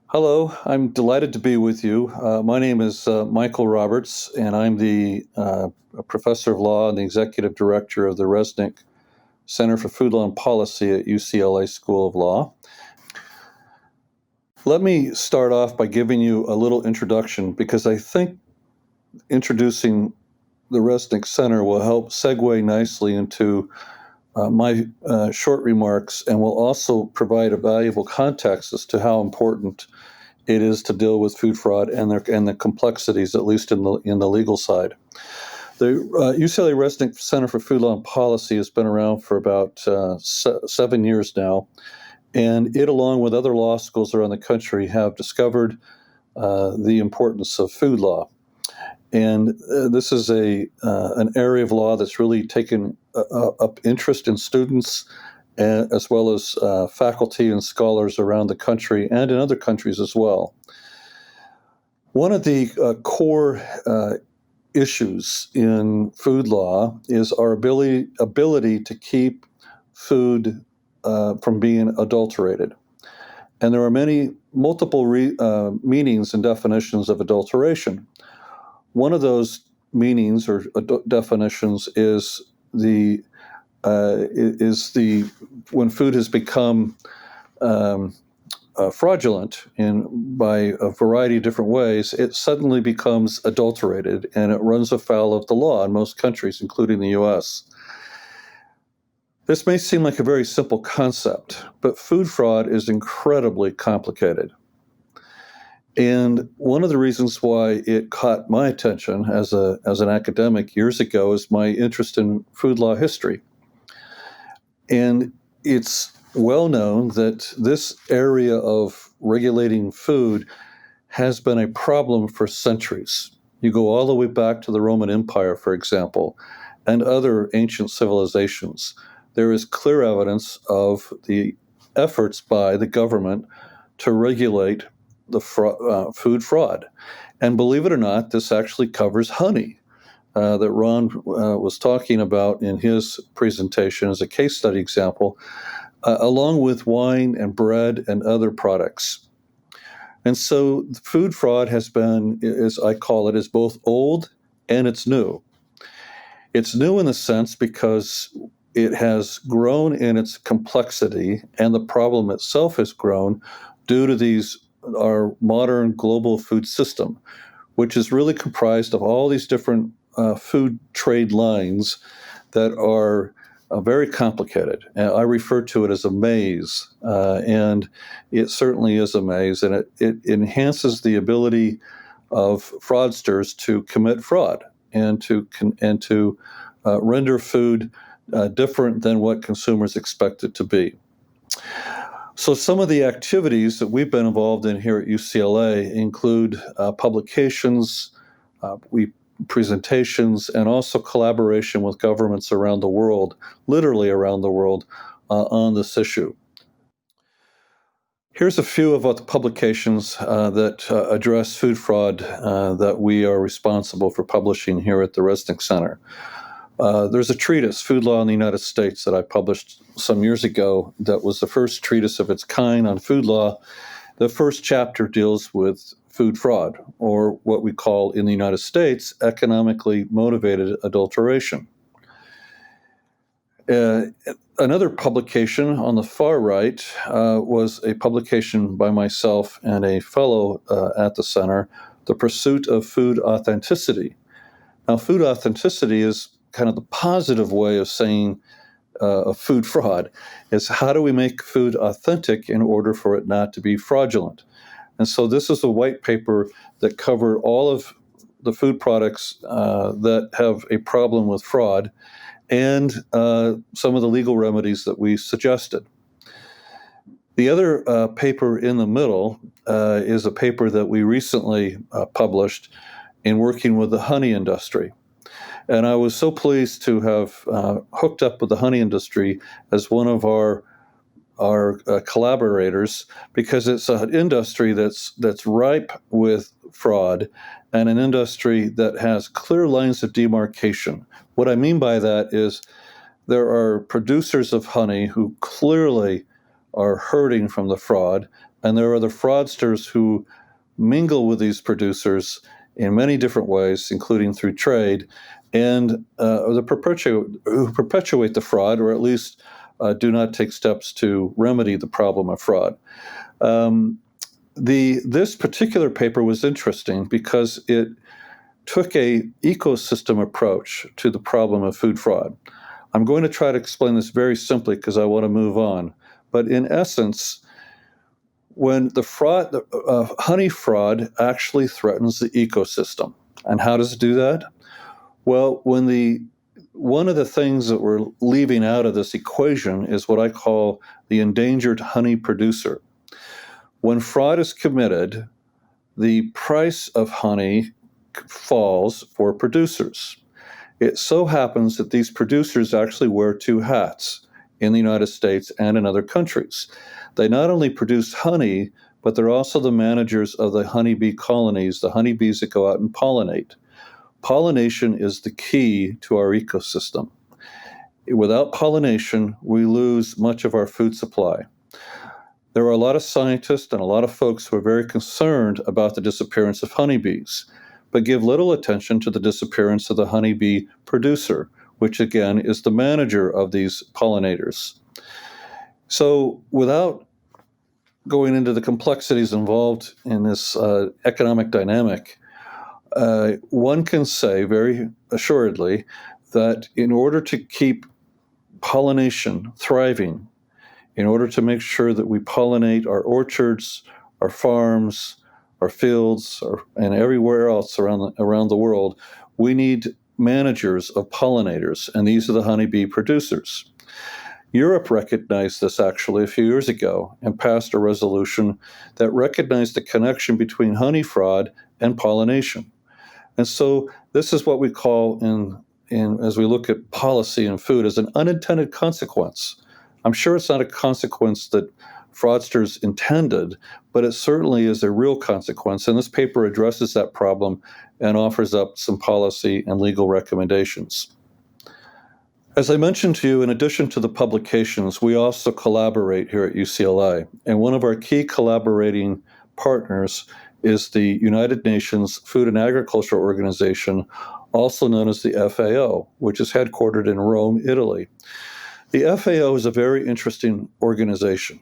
Hello, I'm delighted to be with you. My name is Michael Roberts, and I'm the professor of law and the executive director of the Resnick Center for Food Law and Policy at UCLA School of Law. Let me start off by giving you a little introduction because I think introducing the Resnick Center will help segue nicely into my short remarks and will also provide a valuable context as to how important it is to deal with food fraud and the complexities, at least in the legal side. The UCLA Resnick Center for Food Law and Policy has been around for about 7 years now, and it, along with other law schools around the country, have discovered the importance of food law. And this is an area of law that's really taken up interest in students as well as faculty and scholars around the country and in other countries as well. One of the core issues in food law is our ability to keep food from being adulterated. And there are multiple meanings and definitions of adulteration. One of those meanings or definitions is the when food has become fraudulent by a variety of different ways, it suddenly becomes adulterated and it runs afoul of the law in most countries, including the U.S. This may seem like a very simple concept, but food fraud is incredibly complicated. And one of the reasons why it caught my attention as an academic years ago is my interest in food law history. And it's well known that this area of regulating food has been a problem for centuries. You go all the way back to the Roman Empire, for example, and other ancient civilizations. There is clear evidence of the efforts by the government to regulate the food fraud. And believe it or not, this actually covers honey that Ron was talking about in his presentation as a case study example, along with wine and bread and other products. And so food fraud has been, as I call it, is both old and it's new. It's new in the sense because it has grown in its complexity and the problem itself has grown due to our modern global food system, which is really comprised of all these different food trade lines that are very complicated. I refer to it as a maze, and it certainly is a maze, and it enhances the ability of fraudsters to commit fraud and to render food different than what consumers expect it to be. So some of the activities that we've been involved in here at UCLA include publications, presentations, and also collaboration with governments around the world, literally around the world, on this issue. Here's a few of the publications that address food fraud that we are responsible for publishing here at the Resnick Center. There's a treatise, Food Law in the United States, that I published some years ago that was the first treatise of its kind on food law. The first chapter deals with food fraud, or what we call in the United States, economically motivated adulteration. Another publication on the far right was a publication by myself and a fellow at the center, The Pursuit of Food Authenticity. Now, food authenticity is kind of the positive way of saying of food fraud, is how do we make food authentic in order for it not to be fraudulent? And so this is a white paper that covered all of the food products that have a problem with fraud and some of the legal remedies that we suggested. The other paper in the middle is a paper that we recently published in working with the honey industry. And I was so pleased to have hooked up with the honey industry as one of our collaborators, because it's an industry that's ripe with fraud and an industry that has clear lines of demarcation. What I mean by that is there are producers of honey who clearly are hurting from the fraud, and there are the fraudsters who mingle with these producers in many different ways, including through trade, and who perpetuate the fraud, or at least do not take steps to remedy the problem of fraud. This particular paper was interesting because it took a ecosystem approach to the problem of food fraud. I'm going to try to explain this very simply because I want to move on. But in essence, when honey fraud actually threatens the ecosystem. And how does it do that? Well, one of the things that we're leaving out of this equation is what I call the endangered honey producer. When fraud is committed, the price of honey falls for producers. It so happens that these producers actually wear two hats in the United States and in other countries. They not only produce honey, but they're also the managers of the honeybee colonies, the honeybees that go out and pollinate. Pollination is the key to our ecosystem. Without pollination, we lose much of our food supply. There are a lot of scientists and a lot of folks who are very concerned about the disappearance of honeybees, but give little attention to the disappearance of the honeybee producer, which again is the manager of these pollinators. So without going into the complexities involved in this economic dynamic, one can say very assuredly that in order to keep pollination thriving, in order to make sure that we pollinate our orchards, our farms, our fields, and everywhere else around the world, we need managers of pollinators, and these are the honeybee producers. Europe recognized this actually a few years ago and passed a resolution that recognized the connection between honey fraud and pollination. And so this is what we call, as we look at policy and food, as an unintended consequence. I'm sure it's not a consequence that fraudsters intended, but it certainly is a real consequence. And this paper addresses that problem and offers up some policy and legal recommendations. As I mentioned to you, in addition to the publications, we also collaborate here at UCLA. And one of our key collaborating partners is the United Nations Food and Agriculture Organization, also known as the FAO, which is headquartered in Rome, Italy. The FAO is a very interesting organization.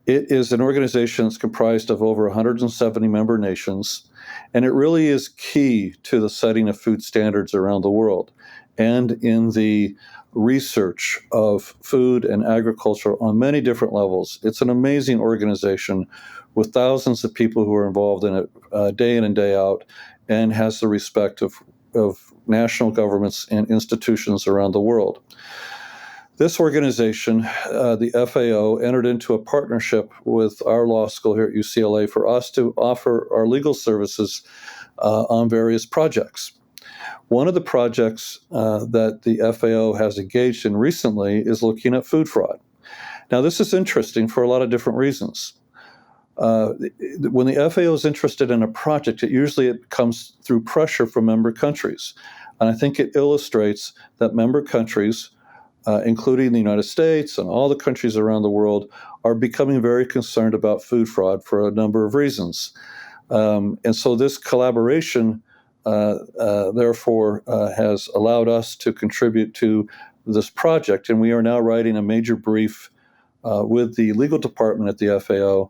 It is an organization that's comprised of over 170 member nations, and it really is key to the setting of food standards around the world and in the research of food and agriculture on many different levels. It's an amazing organization with thousands of people who are involved in it day in and day out, and has the respect of national governments and institutions around the world. This organization, the FAO, entered into a partnership with our law school here at UCLA for us to offer our legal services on various projects. One of the projects that the FAO has engaged in recently is looking at food fraud. Now, this is interesting for a lot of different reasons. When the FAO is interested in a project, it comes through pressure from member countries. And I think it illustrates that member countries, including the United States and all the countries around the world, are becoming very concerned about food fraud for a number of reasons. And so this collaboration, therefore, has allowed us to contribute to this project. And we are now writing a major brief with the legal department at the FAO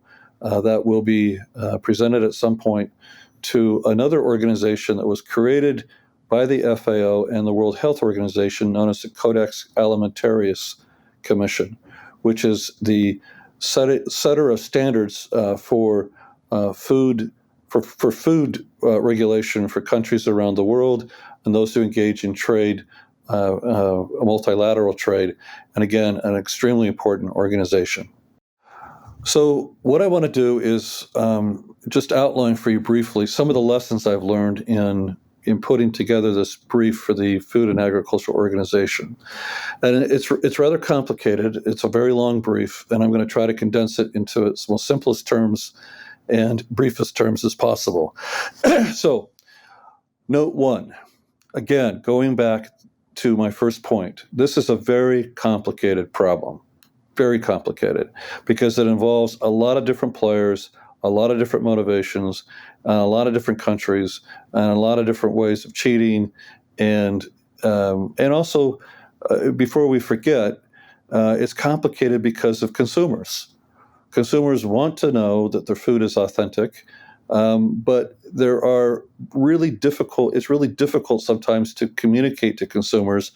that will be presented at some point to another organization that was created by the FAO and the World Health Organization, known as the Codex Alimentarius Commission, which is the setter of standards for food regulation for countries around the world and those who engage in trade, multilateral trade, and again, an extremely important organization. So what I want to do is just outline for you briefly some of the lessons I've learned in putting together this brief for the Food and Agriculture Organization. And it's rather complicated. It's a very long brief, and I'm going to try to condense it into its most simplest terms and briefest terms as possible. So, note one, again, going back to my first point, this is a very complicated problem. very complicated because it involves a lot of different players, a lot of different motivations, a lot of different countries, and a lot of different ways of cheating. And also, before we forget, it's complicated because of consumers. Consumers want to know that their food is authentic, but there are really difficult. It's really difficult sometimes to communicate to consumers,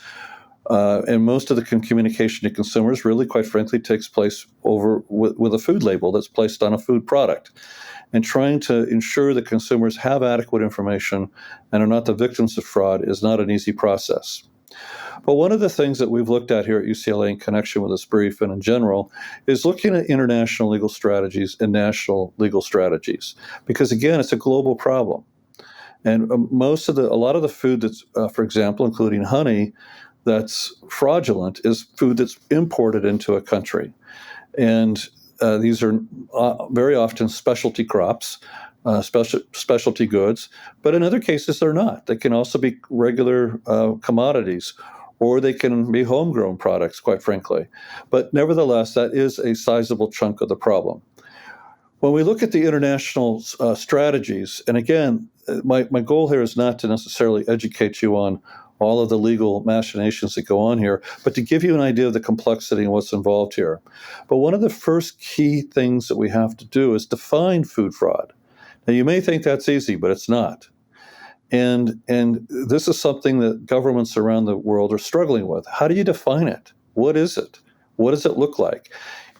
and most of the communication to consumers really, quite frankly, takes place over with a food label that's placed on a food product. And trying to ensure that consumers have adequate information and are not the victims of fraud is not an easy process. But one of the things that we've looked at here at UCLA in connection with this brief and in general is looking at international legal strategies and national legal strategies, because again, it's a global problem. And a lot of the food that's, for example, including honey, that's fraudulent is food that's imported into a country. And these are very often specialty crops, specialty goods, but in other cases they're not. They can also be regular commodities, or they can be homegrown products, quite frankly. But nevertheless, that is a sizable chunk of the problem. When we look at the international strategies, and again, my goal here is not to necessarily educate you on all of the legal machinations that go on here, but to give you an idea of the complexity and what's involved here. But one of the first key things that we have to do is define food fraud. Now, you may think that's easy, but it's not. And this is something that governments around the world are struggling with. How do you define it? What is it? What does it look like?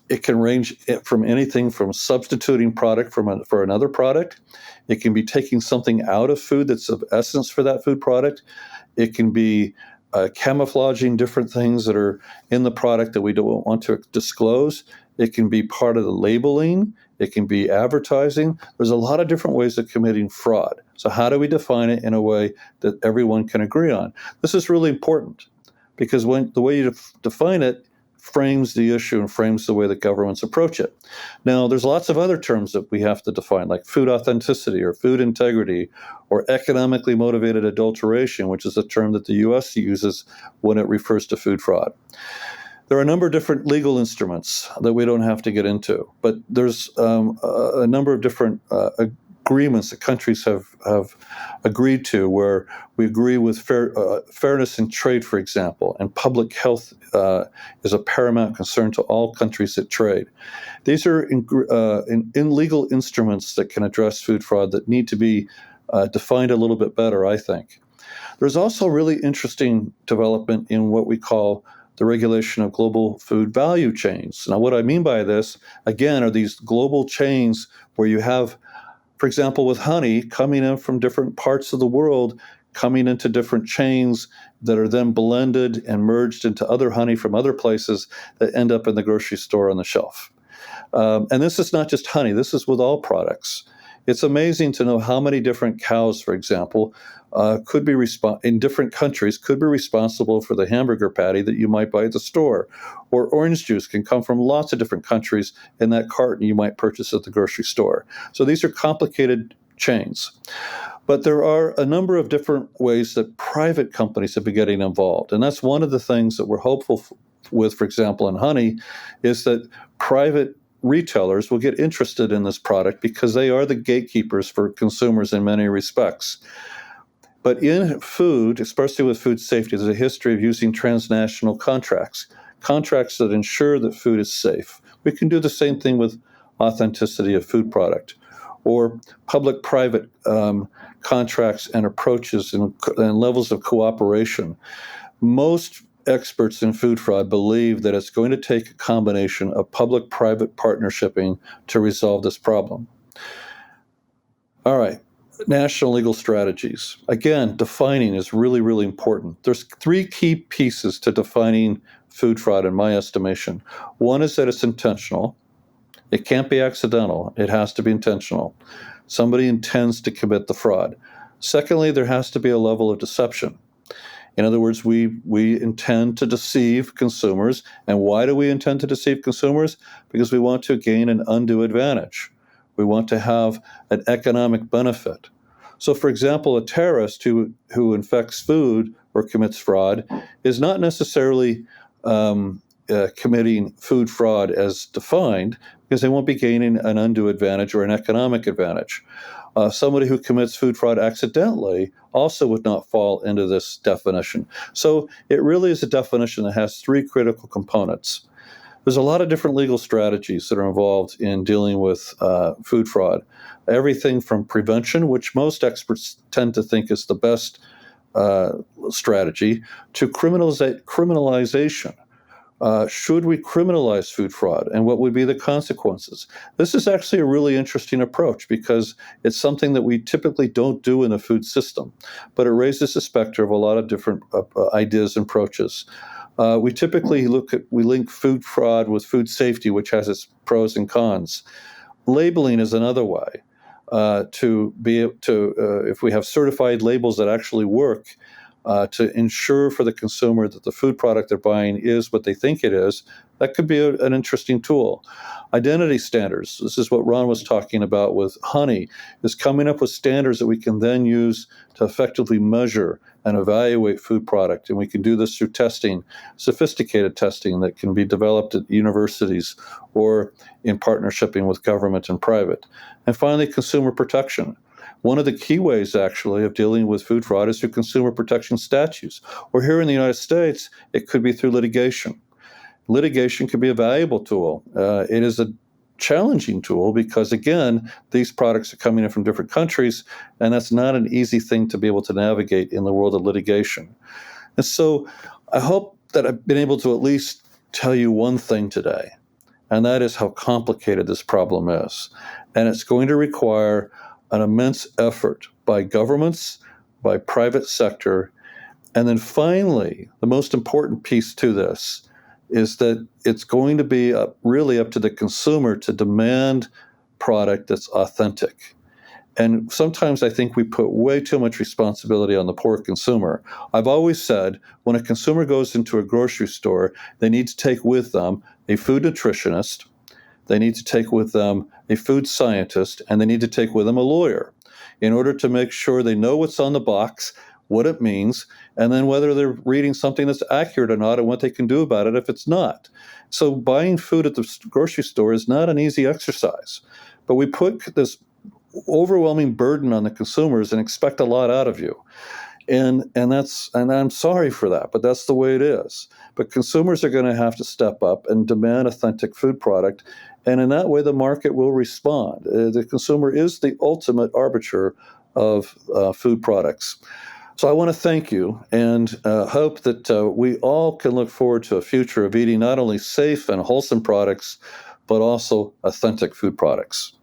It can range from anything from substituting product for another product. It can be taking something out of food that's of essence for that food product. It can be camouflaging different things that are in the product that we don't want to disclose. It can be part of the labeling. It can be advertising. There's a lot of different ways of committing fraud. So how do we define it in a way that everyone can agree on? This is really important because the way you define it frames the issue and frames the way that governments approach it. Now, there's lots of other terms that we have to define, like food authenticity or food integrity or economically motivated adulteration, which is a term that the U.S. uses when it refers to food fraud. There are a number of different legal instruments that we don't have to get into, but there's a number of different agreements that countries have agreed to, where we agree with fairness in trade, for example, and public health is a paramount concern to all countries that trade. These are in legal instruments that can address food fraud that need to be defined a little bit better, I think. There's also really interesting development in what we call the regulation of global food value chains. Now, what I mean by this, again, are these global chains where you have, for example, with honey coming in from different parts of the world, coming into different chains that are then blended and merged into other honey from other places that end up in the grocery store on the shelf. And this is not just honey. This is with all products. It's amazing to know how many different cows, for example, could be in different countries could be responsible for the hamburger patty that you might buy at the store. Or orange juice can come from lots of different countries in that carton you might purchase at the grocery store. So these are complicated chains. But there are a number of different ways that private companies have been getting involved. And that's one of the things that we're hopeful with, for example, in honey, is that private retailers will get interested in this product because they are the gatekeepers for consumers in many respects. But in food, especially with food safety, there's a history of using transnational contracts that ensure that food is safe. We can do the same thing with authenticity of food product, or public-private contracts and approaches and levels of cooperation. Most experts in food fraud believe that it's going to take a combination of public-private partnershiping to resolve this problem. All right. National legal strategies. Again, defining is really, really important. There's three key pieces to defining food fraud in my estimation. One is that it's intentional. It can't be accidental. It has to be intentional. Somebody intends to commit the fraud. Secondly, there has to be a level of deception. In other words, we intend to deceive consumers. And why do we intend to deceive consumers? Because we want to gain an undue advantage. We want to have an economic benefit. So, for example, a terrorist who infects food or commits fraud is not necessarily committing food fraud as defined because they won't be gaining an undue advantage or an economic advantage. Somebody who commits food fraud accidentally also would not fall into this definition. So it really is a definition that has three critical components. There's a lot of different legal strategies that are involved in dealing with food fraud. Everything from prevention, which most experts tend to think is the best strategy, to criminalization. Should we criminalize food fraud, and what would be the consequences? This is actually a really interesting approach because it's something that we typically don't do in the food system, but it raises the specter of a lot of different ideas and approaches. We typically link food fraud with food safety, which has its pros and cons. Labeling is another way if we have certified labels that actually work, to ensure for the consumer that the food product they're buying is what they think it is. That could be an interesting tool. Identity standards. This is what Ron was talking about with honey, is coming up with standards that we can then use to effectively measure and evaluate food product. And we can do this through testing, sophisticated testing that can be developed at universities or in partnership with government and private. And finally, consumer protection. One of the key ways, actually, of dealing with food fraud is through consumer protection statutes. Or here in the United States, it could be through litigation. Litigation can be a valuable tool. It is a challenging tool because, again, these products are coming in from different countries, and that's not an easy thing to be able to navigate in the world of litigation. And so I hope that I've been able to at least tell you one thing today, and that is how complicated this problem is. And it's going to require an immense effort by governments, by private sector, and then finally, the most important piece to this is that it's going to be really up to the consumer to demand product that's authentic. And sometimes I think we put way too much responsibility on the poor consumer. I've always said when a consumer goes into a grocery store, they need to take with them a food nutritionist, they need to take with them a food scientist, and they need to take with them a lawyer in order to make sure they know what's on the box, what it means, and then whether they're reading something that's accurate or not and what they can do about it if it's not. So buying food at the grocery store is not an easy exercise, but we put this overwhelming burden on the consumers and expect a lot out of you. And I'm sorry for that, but that's the way it is. But consumers are going to have to step up and demand authentic food product, and in that way, the market will respond. The consumer is the ultimate arbiter of food products. So I want to thank you and hope that we all can look forward to a future of eating not only safe and wholesome products, but also authentic food products.